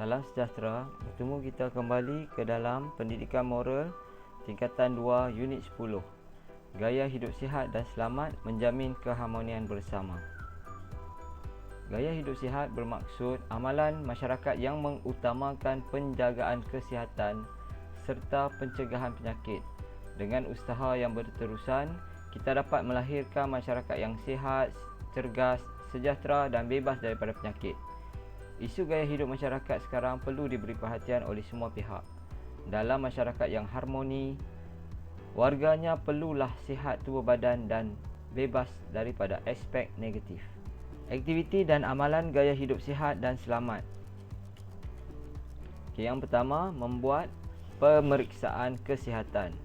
Salam sejahtera, bertemu kita kembali ke dalam Pendidikan Moral Tingkatan 2 Unit 10. Gaya hidup sihat dan selamat menjamin keharmonian bersama. Gaya hidup sihat bermaksud amalan masyarakat yang mengutamakan penjagaan kesihatan serta pencegahan penyakit. Dengan usaha yang berterusan, kita dapat melahirkan masyarakat yang sihat, cergas, sejahtera dan bebas daripada penyakit. Isu gaya hidup masyarakat sekarang perlu diberi perhatian oleh semua pihak. Dalam masyarakat yang harmoni, warganya perlulah sihat tubuh badan dan bebas daripada aspek negatif. Aktiviti dan amalan gaya hidup sihat dan selamat. Yang pertama, membuat pemeriksaan kesihatan.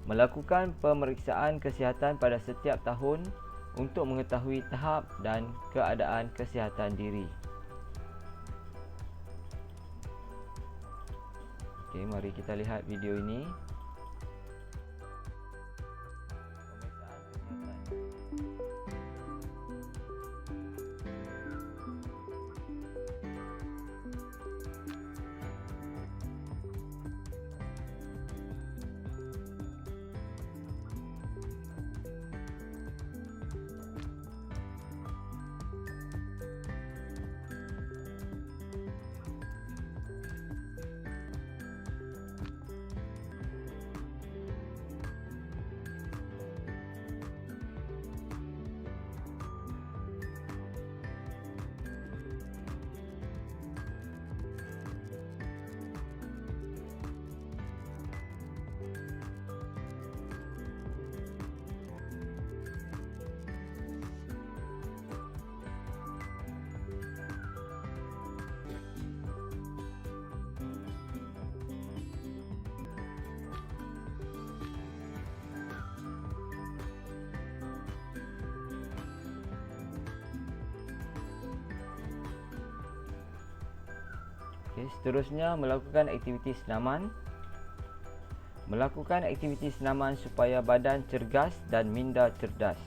Melakukan pemeriksaan kesihatan pada setiap tahun untuk mengetahui tahap dan keadaan kesihatan diri. Okey, mari kita lihat video ini. Okay, seterusnya, melakukan aktiviti senaman. Melakukan aktiviti senaman supaya badan cergas dan minda cerdas.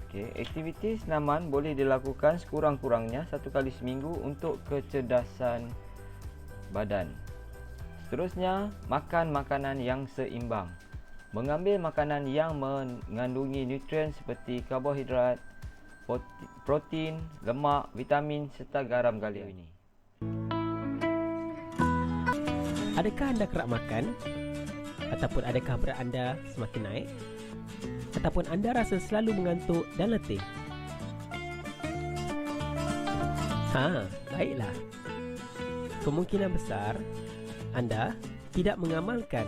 Okay, aktiviti senaman boleh dilakukan sekurang-kurangnya 1 kali seminggu untuk kecerdasan badan. Seterusnya, makan makanan yang seimbang. Mengambil makanan yang mengandungi nutrien seperti karbohidrat, protein, lemak, vitamin serta garam galia ini. Adakah anda kerap makan? Ataupun adakah berat anda semakin naik? Ataupun anda rasa selalu mengantuk dan letih? Baiklah. Kemungkinan besar anda tidak mengamalkan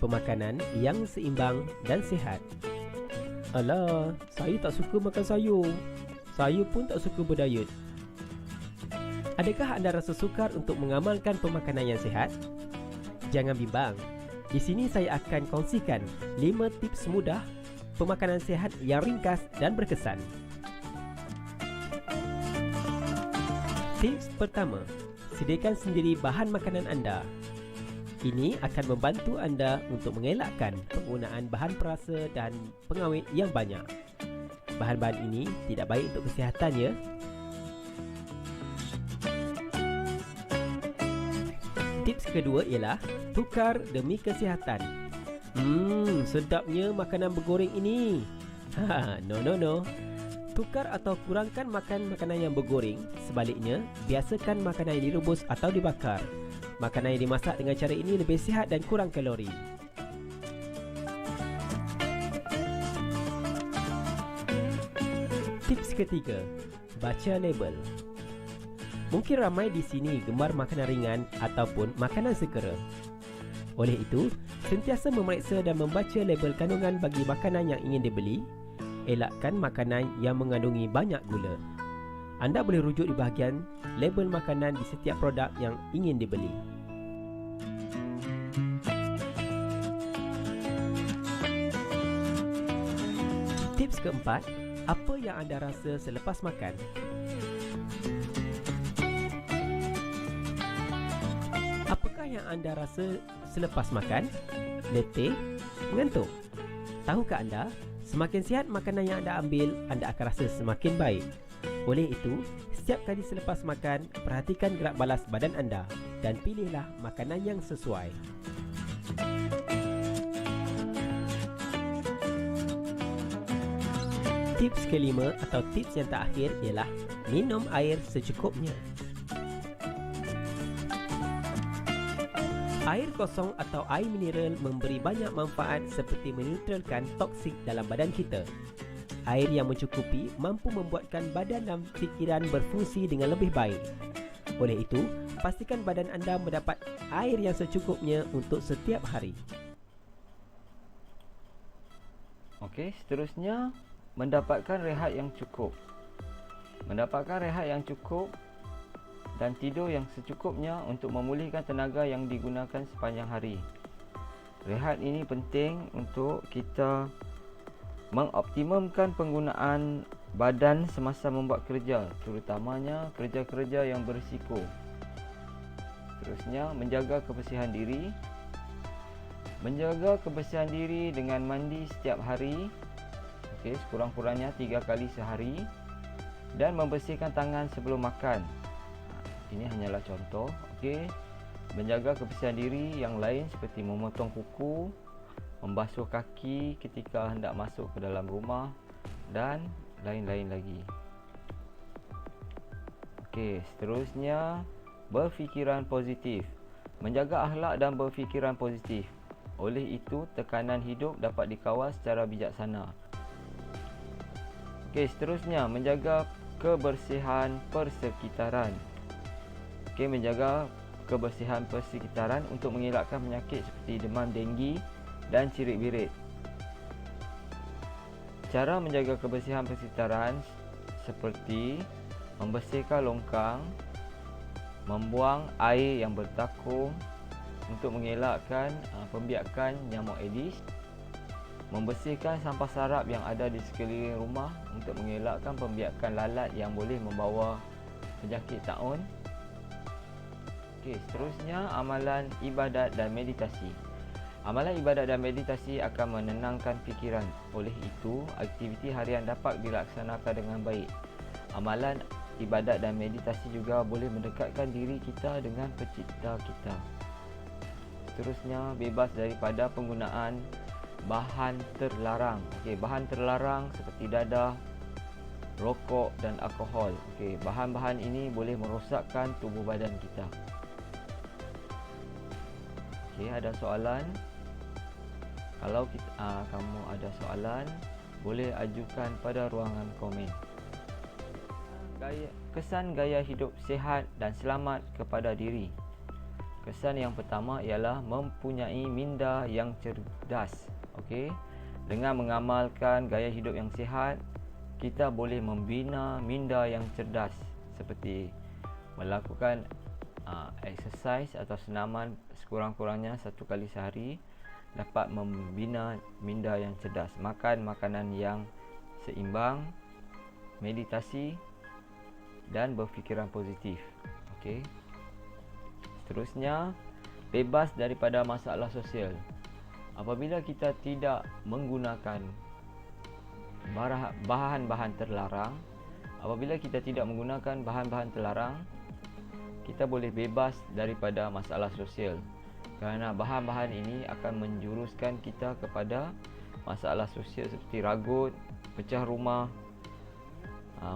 pemakanan yang seimbang dan sihat. Alah, saya tak suka makan sayur. Saya pun tak suka berdiet. Adakah anda rasa sukar untuk mengamalkan pemakanan yang sihat? Jangan bimbang. Di sini saya akan kongsikan 5 tips mudah pemakanan sihat yang ringkas dan berkesan. Tips pertama, sediakan sendiri bahan makanan anda. Ini akan membantu anda untuk mengelakkan penggunaan bahan perasa dan pengawet yang banyak. Bahan-bahan ini tidak baik untuk kesihatan ya. Tips kedua ialah tukar demi kesihatan. Sedapnya makanan bergoreng ini. No. Tukar atau kurangkan makan makanan yang bergoreng. Sebaliknya, biasakan makanan yang direbus atau dibakar. Makanan yang dimasak dengan cara ini lebih sihat dan kurang kalori. Tips ketiga, baca label. Mungkin ramai di sini gemar makanan ringan ataupun makanan segera. Oleh itu, sentiasa memeriksa dan membaca label kandungan bagi makanan yang ingin dibeli. Elakkan makanan yang mengandungi banyak gula. Anda boleh rujuk di bahagian label makanan di setiap produk yang ingin dibeli. Tips keempat, apa yang anda rasa selepas makan? Apakah yang anda rasa selepas makan? Letih? Mengantuk? Tahukah anda, semakin sihat makanan yang anda ambil, anda akan rasa semakin baik. Oleh itu, setiap kali selepas makan, perhatikan gerak balas badan anda dan pilihlah makanan yang sesuai. Tips kelima atau tips yang terakhir ialah minum air secukupnya. Air kosong atau air mineral memberi banyak manfaat seperti menetralkan toksik dalam badan kita. Air yang mencukupi mampu membuatkan badan dan fikiran berfungsi dengan lebih baik. Oleh itu, pastikan badan anda mendapat air yang secukupnya untuk setiap hari. Okey, seterusnya mendapatkan rehat yang cukup. Mendapatkan rehat yang cukup dan tidur yang secukupnya untuk memulihkan tenaga yang digunakan sepanjang hari. Rehat ini penting untuk kita mengoptimumkan penggunaan badan semasa membuat kerja, terutamanya kerja-kerja yang berisiko. Seterusnya, menjaga kebersihan diri. Menjaga kebersihan diri dengan mandi setiap hari, sekurang-kurangnya 3 kali sehari, dan membersihkan tangan sebelum makan. Ini hanyalah contoh. Menjaga kebersihan diri yang lain seperti memotong kuku, membasuh kaki ketika hendak masuk ke dalam rumah, dan lain-lain lagi. Seterusnya, berfikiran positif. Menjaga akhlak dan berfikiran positif. Oleh itu, tekanan hidup dapat dikawal secara bijaksana. Seterusnya, menjaga kebersihan persekitaran. Menjaga kebersihan persekitaran untuk mengelakkan penyakit seperti demam denggi dan cirit-birit. Cara menjaga kebersihan persekitaran seperti membersihkan longkang, membuang air yang bertakung untuk mengelakkan pembiakan nyamuk Aedes, membersihkan sampah sarap yang ada di sekeliling rumah untuk mengelakkan pembiakan lalat yang boleh membawa penyakit taun. Seterusnya, amalan ibadat dan meditasi. Amalan ibadat dan meditasi akan menenangkan fikiran. Oleh itu, aktiviti harian dapat dilaksanakan dengan baik. Amalan ibadat dan meditasi juga boleh mendekatkan diri kita dengan pencipta kita. Seterusnya, bebas daripada penggunaan bahan terlarang. Bahan terlarang seperti dadah, rokok dan alkohol. Bahan-bahan ini boleh merosakkan tubuh badan kita. Ada soalan? Kalau kamu ada soalan, boleh ajukan pada ruangan komen. Kesan gaya hidup sihat dan selamat kepada diri. Kesan yang pertama ialah mempunyai minda yang cerdas. Dengan mengamalkan gaya hidup yang sihat, kita boleh membina minda yang cerdas seperti melakukan exercise atau senaman sekurang-kurangnya 1 kali sehari dapat membina minda yang cerdas. Makan makanan yang seimbang, meditasi dan berfikiran positif. Seterusnya, bebas daripada masalah sosial. Apabila kita tidak menggunakan bahan-bahan terlarang, kita boleh bebas daripada masalah sosial, kerana bahan-bahan ini akan menjuruskan kita kepada masalah sosial seperti ragut, pecah rumah,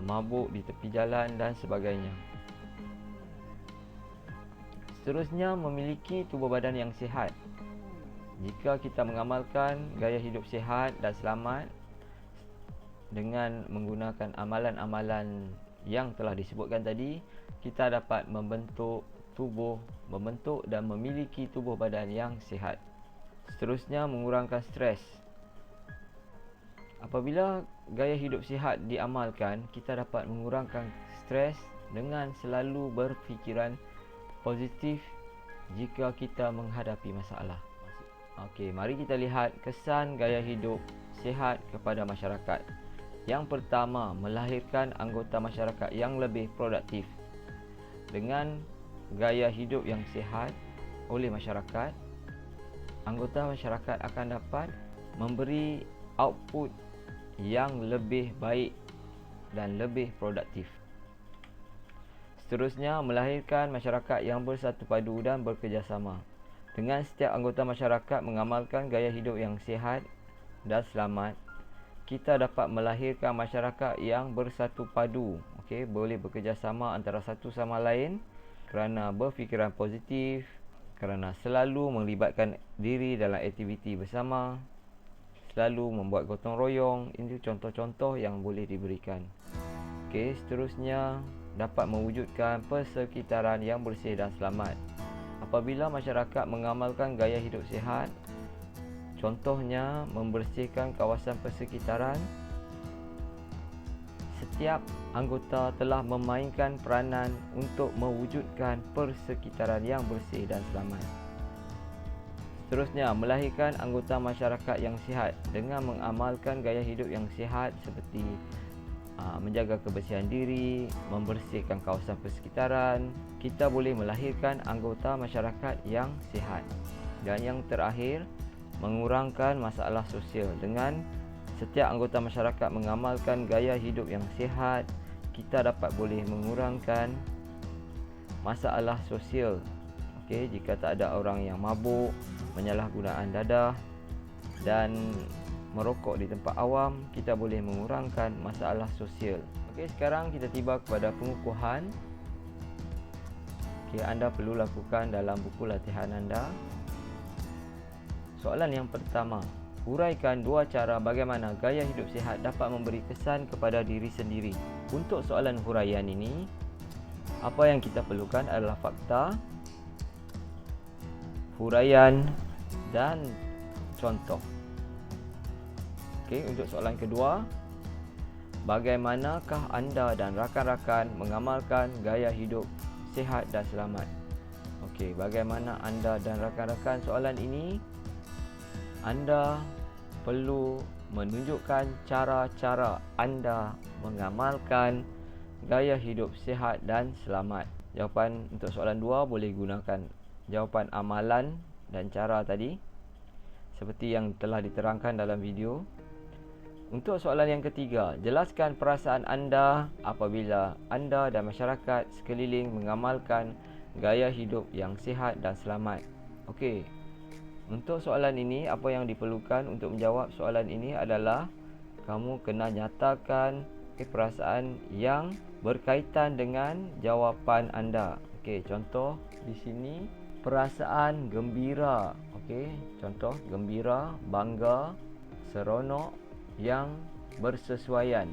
mabuk di tepi jalan dan sebagainya. Seterusnya, memiliki tubuh badan yang sihat. Jika kita mengamalkan gaya hidup sihat dan selamat dengan menggunakan amalan-amalan yang telah disebutkan tadi, kita dapat membentuk dan memiliki tubuh badan yang sihat. Seterusnya, mengurangkan stres. Apabila gaya hidup sihat diamalkan, kita dapat mengurangkan stres dengan selalu berfikiran positif jika kita menghadapi masalah. Mari kita lihat kesan gaya hidup sihat kepada masyarakat. Yang pertama, melahirkan anggota masyarakat yang lebih produktif. Dengan gaya hidup yang sihat oleh masyarakat, anggota masyarakat akan dapat memberi output yang lebih baik dan lebih produktif. Seterusnya, melahirkan masyarakat yang bersatu padu dan bekerjasama. Dengan setiap anggota masyarakat mengamalkan gaya hidup yang sihat dan selamat, kita dapat melahirkan masyarakat yang bersatu padu. Okey, boleh bekerjasama antara satu sama lain kerana berfikiran positif, kerana selalu melibatkan diri dalam aktiviti bersama, selalu membuat gotong royong. Ini contoh-contoh yang boleh diberikan. Okey, seterusnya dapat mewujudkan persekitaran yang bersih dan selamat. Apabila masyarakat mengamalkan gaya hidup sihat, contohnya membersihkan kawasan persekitaran, setiap anggota telah memainkan peranan untuk mewujudkan persekitaran yang bersih dan selamat. Seterusnya, melahirkan anggota masyarakat yang sihat dengan mengamalkan gaya hidup yang sihat seperti menjaga kebersihan diri, membersihkan kawasan persekitaran. Kita boleh melahirkan anggota masyarakat yang sihat. Dan yang terakhir, mengurangkan masalah sosial. Dengan setiap anggota masyarakat mengamalkan gaya hidup yang sihat, kita dapat boleh mengurangkan masalah sosial. Okey, jika tak ada orang yang mabuk, penyalahgunaan dadah dan merokok di tempat awam, kita boleh mengurangkan masalah sosial. Okey, sekarang kita tiba kepada pengukuhan. Okey, anda perlu lakukan dalam buku latihan anda. Soalan yang pertama, huraikan dua cara bagaimana gaya hidup sihat dapat memberi kesan kepada diri sendiri. Untuk soalan huraian ini, apa yang kita perlukan adalah fakta, huraian dan contoh. Okey, untuk soalan kedua, bagaimanakah anda dan rakan-rakan mengamalkan gaya hidup sihat dan selamat? Okey, bagaimana anda dan rakan-rakan? Soalan ini anda perlu menunjukkan cara-cara anda mengamalkan gaya hidup sihat dan selamat. Jawapan untuk soalan 2 boleh gunakan jawapan amalan dan cara tadi seperti yang telah diterangkan dalam video. Untuk soalan yang ketiga, jelaskan perasaan anda apabila anda dan masyarakat sekeliling mengamalkan gaya hidup yang sihat dan selamat. Okey. Untuk soalan ini, apa yang diperlukan untuk menjawab soalan ini adalah kamu kena nyatakan perasaan yang berkaitan dengan jawapan anda. Okey, contoh di sini perasaan gembira. Okey, contoh gembira, bangga, seronok yang bersesuaian.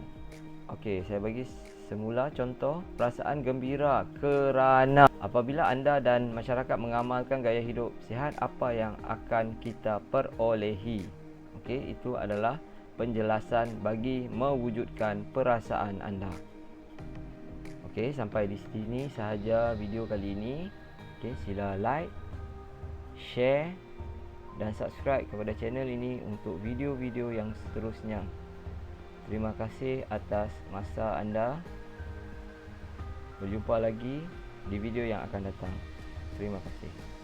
Okey, saya bagi semula contoh perasaan gembira kerana apabila anda dan masyarakat mengamalkan gaya hidup sihat, apa yang akan kita perolehi. Okey, itu adalah penjelasan bagi mewujudkan perasaan anda. Okey, sampai di sini sahaja video kali ini. Okey, sila like, share dan subscribe kepada channel ini untuk video-video yang seterusnya. Terima kasih atas masa anda. Berjumpa lagi di video yang akan datang. Terima kasih.